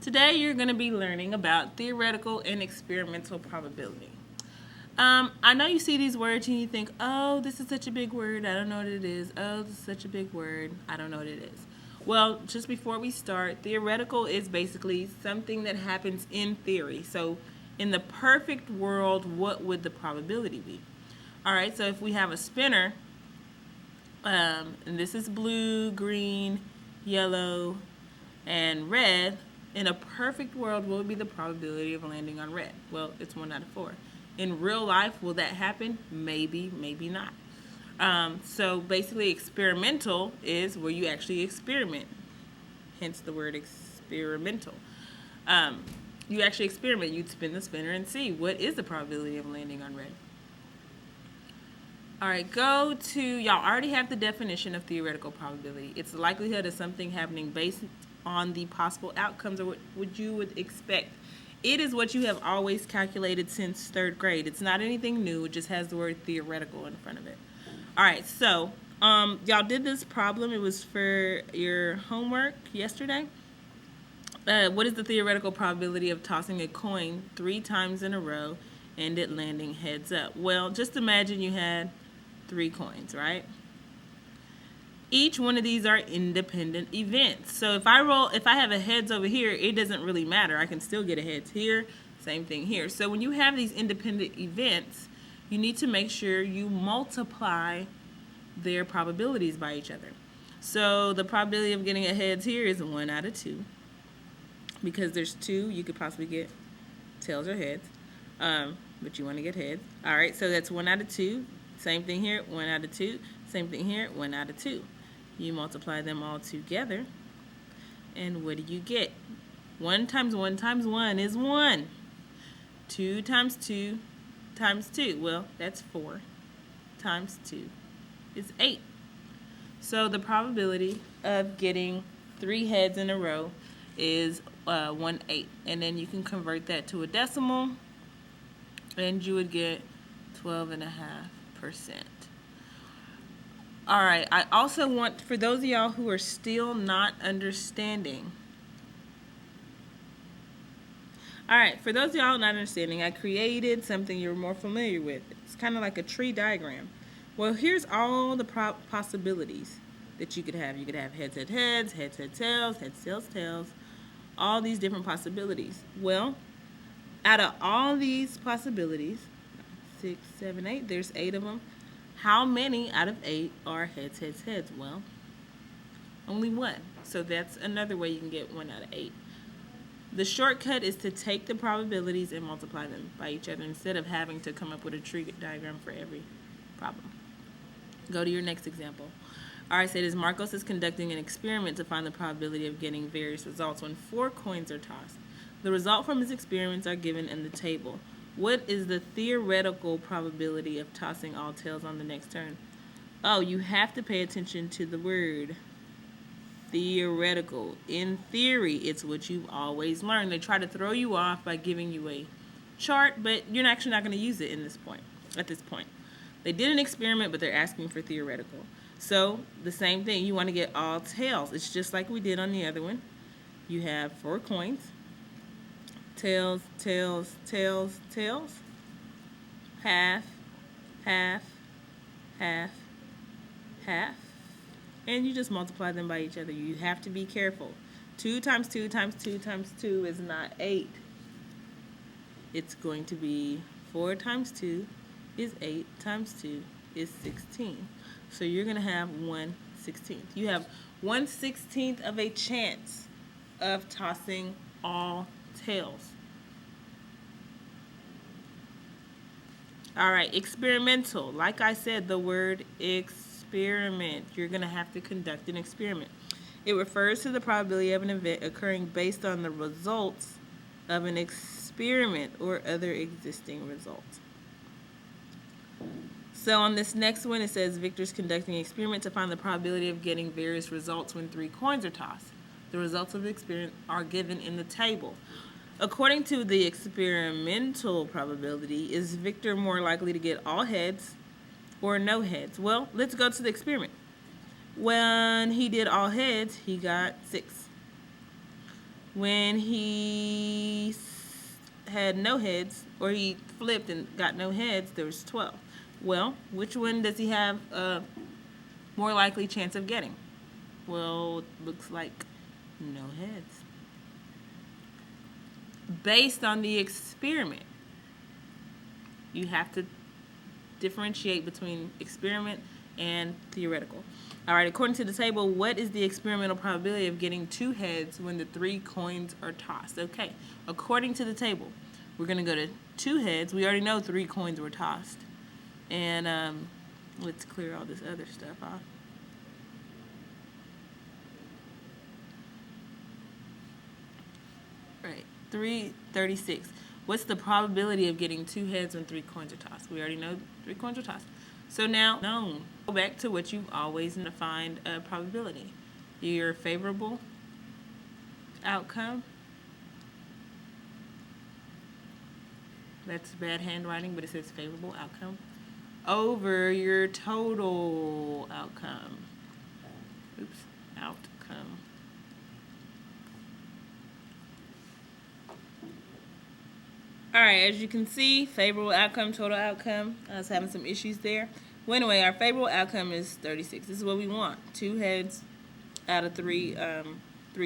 Today you're going to be learning about theoretical and experimental probability. I know you see these words and you think, oh, this is such a big word, I don't know what it is. Oh, this is such a big word, I don't know what it is. Well, just before we start, theoretical is basically something that happens in theory. So in the perfect world, what would the probability be? All right, so if we have a spinner, and this is blue, green, yellow, and red, in a perfect world, what would be the probability of landing on red? Well, it's 1 out of 4. In real life, will that happen? Maybe, maybe not. So basically, experimental is where you actually experiment, hence the word experimental. You actually experiment. You'd spin the spinner and see what is the probability of landing on red. All right, y'all already have the definition of theoretical probability. It's the likelihood of something happening based on the possible outcomes or what you would expect. It is what you have always calculated since 3rd grade. It's not anything new. It just has the word theoretical in front of it. All right, so y'all did this problem. It was for your homework yesterday. What is the theoretical probability of tossing a coin 3 times in a row and it landing heads up? Well, just imagine you had 3 coins, right? Each one of these are independent events. So if I have a heads over here, it doesn't really matter. I can still get a heads here, same thing here. So when you have these independent events, you need to make sure you multiply their probabilities by each other. So the probability of getting a heads here is 1 out of 2. Because there's 2, you could possibly get tails or heads. But you want to get heads. All right, so that's 1 out of 2. Same thing here, 1 out of 2. Same thing here, 1 out of 2. You multiply them all together, and what do you get? 1 times 1 times 1 is 1. 2 times 2 times 2, well, that's 4 times 2 is 8. So the probability of getting 3 heads in a row is 1/8. And then you can convert that to a decimal, and you would get 12.5%. All right, I also want, for those of y'all who are still not understanding, I created something you're more familiar with. It's kind of like a tree diagram. Well, here's all the possibilities that you could have. You could have heads, heads, heads, heads, heads, tails, heads, tails, tails, all these different possibilities. Well, out of all these possibilities, 6, 7, 8, there's 8 of them. How many out of 8 are heads, heads, heads? Well, only 1. So that's another way you can get 1 out of 8. The shortcut is to take the probabilities and multiply them by each other instead of having to come up with a tree diagram for every problem. Go to your next example. All right, so it is Marcos is conducting an experiment to find the probability of getting various results when 4 coins are tossed. The result from his experiments are given in the table. What is the theoretical probability of tossing all tails on the next turn? Oh, you have to pay attention to the word theoretical. In theory, it's what you've always learned. They try to throw you off by giving you a chart, but you're actually not going to use it at this point. They did an experiment, but they're asking for theoretical. So the same thing, you want to get all tails. It's just like we did on the other one. You have 4 coins. Tails, tails, tails, tails. Half, half, half, half. And you just multiply them by each other. You have to be careful. 2 times 2 times 2 times 2 is not 8. It's going to be 4 times 2 is 8 times 2 is 16. So you're going to have 1/16. You have 1/16 of a chance of tossing all tails. All right, experimental. Like I said, the word experiment. You're going to have to conduct an experiment. It refers to the probability of an event occurring based on the results of an experiment or other existing results. So on this next one, it says Victor's conducting an experiment to find the probability of getting various results when 3 coins are tossed. The results of the experiment are given in the table. According to the experimental probability, is Victor more likely to get all heads or no heads? Well, let's go to the experiment. When he did all heads, he got 6. When he had no heads, or he flipped and got no heads, there was 12. Well, which one does he have a more likely chance of getting? Well, looks like no heads. Based on the experiment, you have to differentiate between experiment and theoretical. All right, according to the table, what is the experimental probability of getting 2 heads when the 3 coins are tossed? Okay, according to the table, we're going to go to 2 heads. We already know 3 coins were tossed. And let's clear all this other stuff off. Right, 336. What's the probability of getting 2 heads when 3 coins are tossed? We already know 3 coins are tossed. So now, go back to what you've always defined a probability. Your favorable outcome. That's bad handwriting, but it says favorable outcome. Over your total outcome. Oops, outcome. All right, as you can see, favorable outcome, total outcome. I was having some issues there. Well, anyway, our favorable outcome is 36. This is what we want. 2 heads out of 3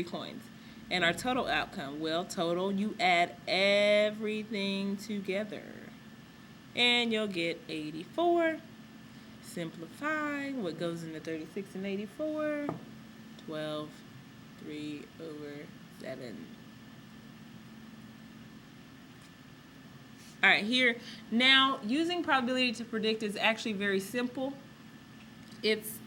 coins. And our total outcome, well, total, you add everything together. And you'll get 84. Simplify. What goes into 36 and 84? 12, 3 over 7. All right, here, now using probability to predict is actually very simple. It's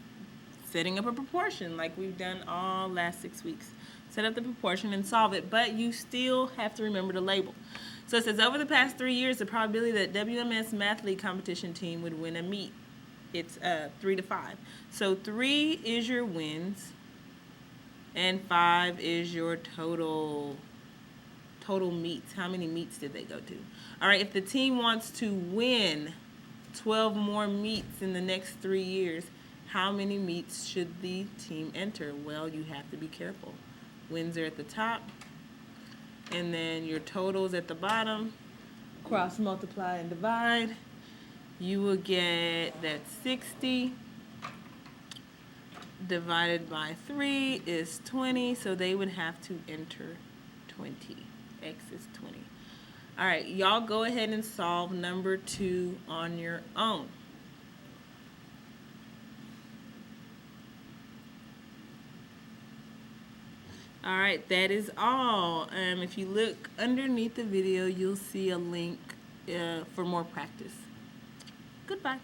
setting up a proportion like we've done all last 6 weeks. Set up the proportion and solve it, but you still have to remember the label. So it says, over the past 3 years, the probability that WMS Math League competition team would win a meet, it's 3 to 5. So 3 is your wins, and 5 is your total meets. How many meets did they go to? All right, if the team wants to win 12 more meets in the next 3 years, how many meets should the team enter? Well, you have to be careful. Wins are at the top, and then your totals at the bottom. Cross multiply and divide. You will get that 60 divided by 3 is 20, so they would have to enter 20. X is 20. All right, y'all go ahead and solve number 2 on your own. All right, that is all. If you look underneath the video, you'll see a link for more practice. Goodbye.